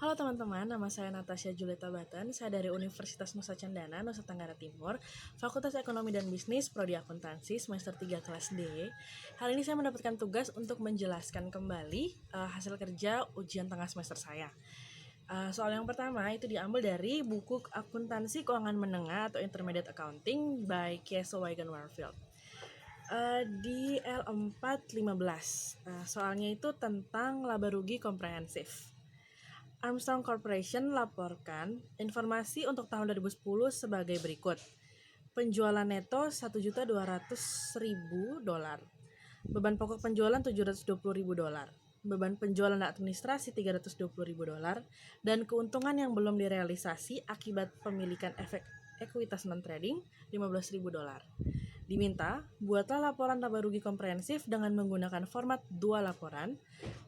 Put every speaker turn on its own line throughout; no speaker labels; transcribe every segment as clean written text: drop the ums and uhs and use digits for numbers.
Halo teman-teman, nama saya Natasha Julieta Batan. Saya dari Universitas Nusa Cendana, Nusa Tenggara Timur, Fakultas Ekonomi dan Bisnis, Prodi Akuntansi, semester 3 kelas D. Hari ini saya mendapatkan tugas untuk menjelaskan kembali hasil kerja ujian tengah semester saya. Soal yang pertama itu diambil dari buku Akuntansi Keuangan Menengah atau Intermediate Accounting by Keso Wigan Warfield. Di L415, soalnya itu tentang laba rugi komprehensif. Armstrong Corporation laporkan informasi untuk tahun 2010 sebagai berikut. Penjualan neto $1.200.000, beban pokok penjualan $720.000, beban penjualan administrasi $320.000, dan keuntungan yang belum direalisasi akibat pemilikan efek ekuitas non-trading $15.000. Diminta, buatlah laporan laba rugi komprehensif dengan menggunakan format 2 laporan,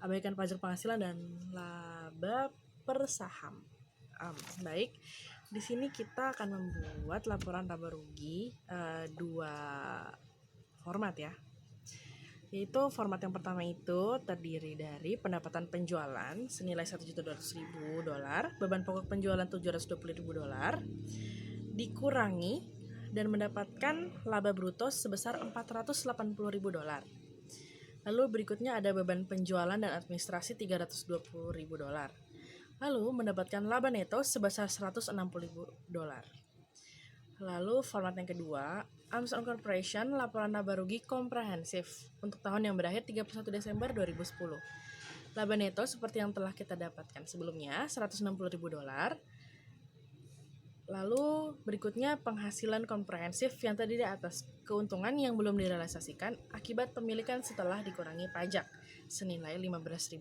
abaikan pajak penghasilan dan laba per saham. Baik, di sini kita akan membuat laporan laba rugi 2 format ya. Yaitu format yang pertama itu terdiri dari pendapatan penjualan senilai $1.200.000, beban pokok penjualan $720.000, dikurangi dan mendapatkan laba bruto sebesar $480.000. Lalu berikutnya ada beban penjualan dan administrasi $320.000. Lalu mendapatkan laba neto sebesar $160.000. Lalu format yang kedua, Armstrong Corporation laporan laba rugi komprehensif untuk tahun yang berakhir 31 Desember 2010. Laba neto seperti yang telah kita dapatkan sebelumnya, $160.000. Lalu berikutnya penghasilan komprehensif yang tadi di atas, keuntungan yang belum direalisasikan akibat pemilikan setelah dikurangi pajak senilai $15.000.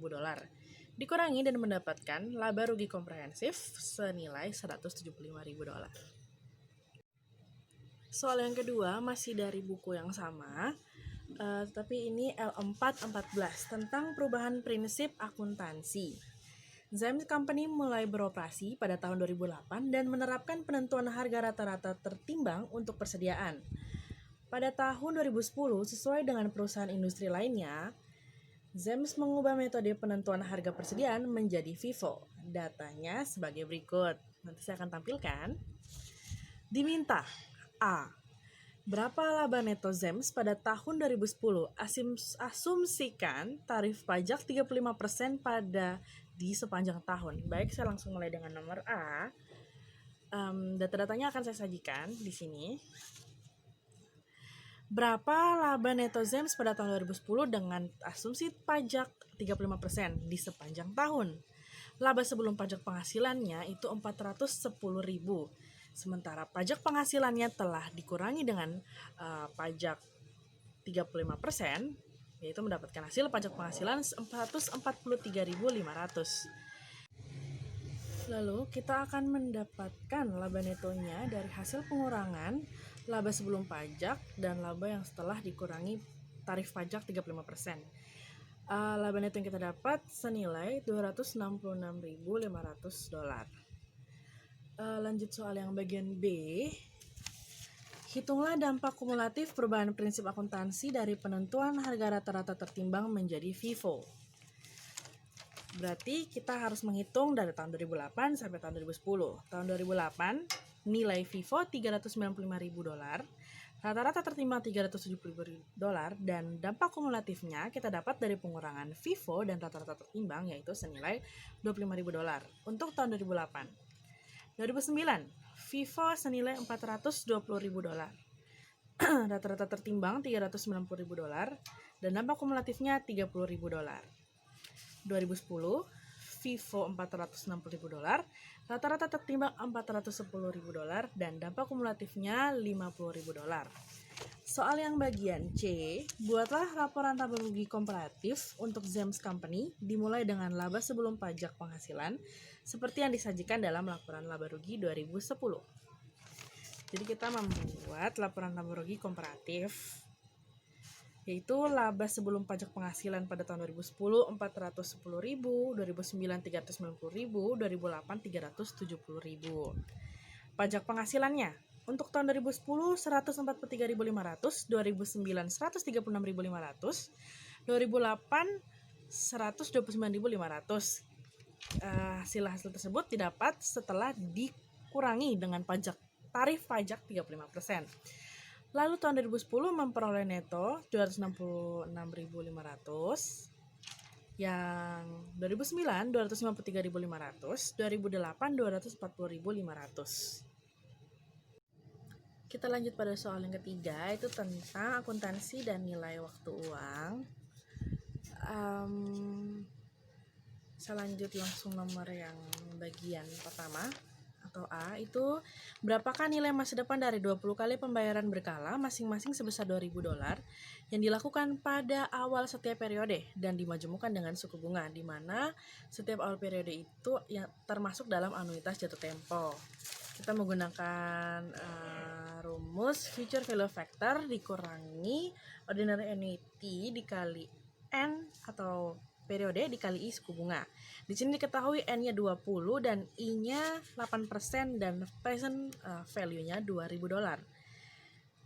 Dikurangi dan mendapatkan laba rugi komprehensif senilai $175.000. Soal yang kedua masih dari buku yang sama, tapi ini L414 tentang perubahan prinsip akuntansi. Zems Company mulai beroperasi pada tahun 2008 dan menerapkan penentuan harga rata-rata tertimbang untuk persediaan. Pada tahun 2010, sesuai dengan perusahaan industri lainnya, Zems mengubah metode penentuan harga persediaan menjadi FIFO. Datanya sebagai berikut. Nanti saya akan tampilkan. Diminta A. Berapa laba neto Zems pada tahun 2010? Asumsikan tarif pajak 35% di sepanjang tahun. Baik, saya langsung mulai dengan nomor A. Data-datanya akan saya sajikan di sini. Berapa laba neto Zems pada tahun 2010 dengan asumsi pajak 35% di sepanjang tahun? Laba sebelum pajak penghasilannya itu $410.000. Sementara pajak penghasilannya telah dikurangi dengan pajak 35%, yaitu mendapatkan hasil pajak penghasilan $443.500. Lalu kita akan mendapatkan laba netonya dari hasil pengurangan laba sebelum pajak dan laba yang setelah dikurangi tarif pajak 35%. Laba neto yang kita dapat senilai $266.500. Lanjut soal yang bagian B. Hitunglah dampak kumulatif perubahan prinsip akuntansi dari penentuan harga rata-rata tertimbang menjadi FIFO. Berarti kita harus menghitung dari tahun 2008 sampai tahun 2010. Tahun 2008 nilai FIFO $395.000, rata-rata tertimbang $370.000, dan dampak kumulatifnya kita dapat dari pengurangan FIFO dan rata-rata tertimbang yaitu senilai $25.000 untuk tahun 2008. 2009 FIFO senilai $420.000, rata-rata tertimbang $390.000, dan dampak kumulatifnya $30.000. 2010 FIFO $460.000, rata-rata tertimbang $410.000, dan dampak kumulatifnya $50.000. Soal yang bagian C, buatlah laporan laba rugi komparatif untuk Zems Company dimulai dengan laba sebelum pajak penghasilan seperti yang disajikan dalam laporan laba rugi 2010. Jadi kita membuat laporan laba rugi komparatif, yaitu laba sebelum pajak penghasilan pada tahun 2010 $410.000, 2009 $390.000, 2008 $370.000. Pajak penghasilannya untuk tahun 2010 $143.500, 2009 $136.500, 2008 $129.500. Hasil tersebut didapat setelah dikurangi dengan tarif pajak 35%. Lalu tahun 2010 memperoleh neto 266.500, yang 2009 253.500, 2008 240.500. Kita lanjut pada soal yang ketiga, itu tentang akuntansi dan nilai waktu uang. Saya lanjut langsung nomor yang bagian pertama atau A, itu berapakah nilai masa depan dari 20 kali pembayaran berkala masing-masing sebesar $2.000 yang dilakukan pada awal setiap periode dan dimajemukkan dengan suku bunga, di mana setiap awal periode itu yang termasuk dalam anuitas jatuh tempo. Kita menggunakan rumus future value factor dikurangi ordinary annuity dikali N atau periode dikali I suku bunga. Di sini diketahui N-nya 20 dan I-nya 8% dan present value-nya $2.000.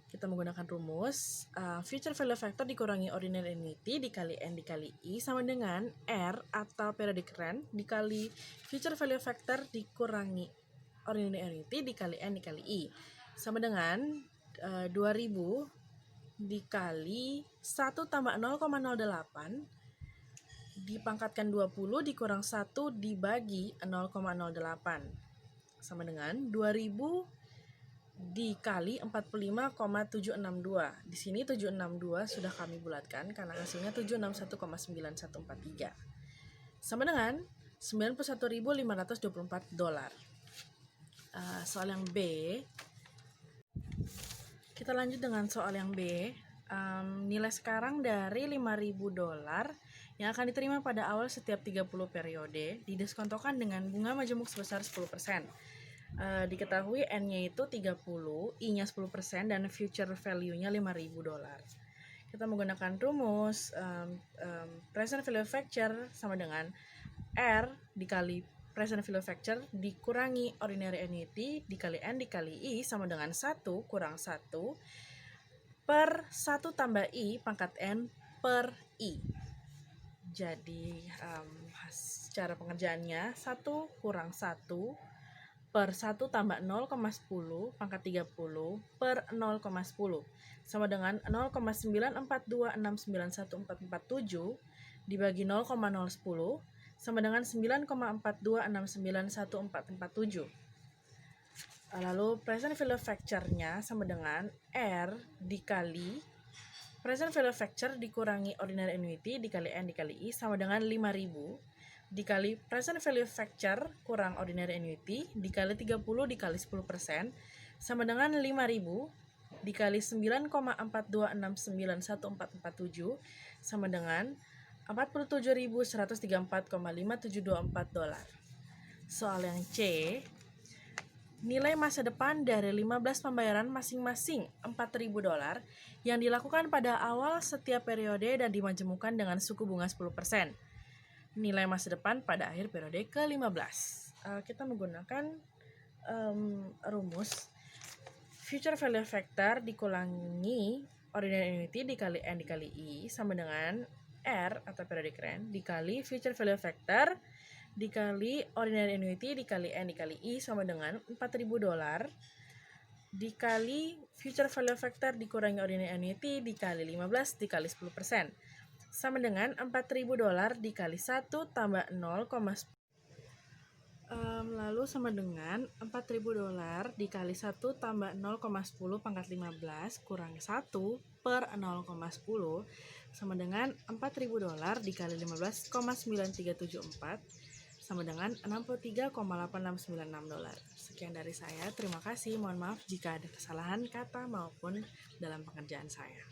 Kita menggunakan rumus future value factor dikurangi ordinary annuity dikali N dikali I sama dengan R atau periodic rent dikali future value factor dikurangi ordinary annuity dikali N dikali I sama dengan 2000 dikali 1 tambah 0,08 dipangkatkan 20 dikurang 1 dibagi 0,08 sama dengan 2000 dikali 45,762. Di sini 762 sudah kami bulatkan karena hasilnya 761,9143 sama dengan $91.524. Soal yang B. Kita lanjut dengan soal yang B. Nilai sekarang dari $5.000 yang akan diterima pada awal setiap 30 periode didiskontokan dengan bunga majemuk sebesar 10%. Diketahui N-nya itu 30, I-nya 10% dan future value-nya $5.000. Kita menggunakan rumus present value factor sama dengan R dikali present value factor dikurangi ordinary annuity dikali N dikali I sama dengan 1 kurang 1 per 1 tambah I pangkat N per I. Jadi cara pengerjaannya 1 kurang 1 per 1 tambah 0,10 pangkat 30 per 0,10 sama dengan 0,942691447 dibagi 0,010 sama dengan 9,42691447. Lalu present value factor-nya sama dengan R dikali present value factor dikurangi ordinary annuity dikali N dikali I sama dengan 5.000 dikali present value factor kurang ordinary annuity dikali 30 dikali 10% sama dengan 5.000 dikali 9,42691447 sama dengan $47.134,572. Soal yang C. Nilai masa depan dari 15 pembayaran masing-masing $4.000 yang dilakukan pada awal setiap periode dan dimajemukkan dengan suku bunga 10%. Nilai masa depan pada akhir periode ke-15. Kita menggunakan rumus future value factor dikurangi ordinary annuity dikali N dikali I sama dengan R atau periodic rent dikali future value factor dikali ordinary annuity dikali N dikali I sama dengan $4.000 dikali future value factor dikurangi ordinary annuity dikali 15 dikali 10% sama dengan $4.000 dikali 1 tambah 0,10 lalu sama dengan $4.000 dikali 1 tambah 0,10 pangkat 15 kurangi 1 per 0,10 sama dengan $4.000 dikali 15,9374 sama dengan $63,8696. Sekian dari saya. Terima kasih. Mohon maaf jika ada kesalahan kata maupun dalam pengerjaan saya.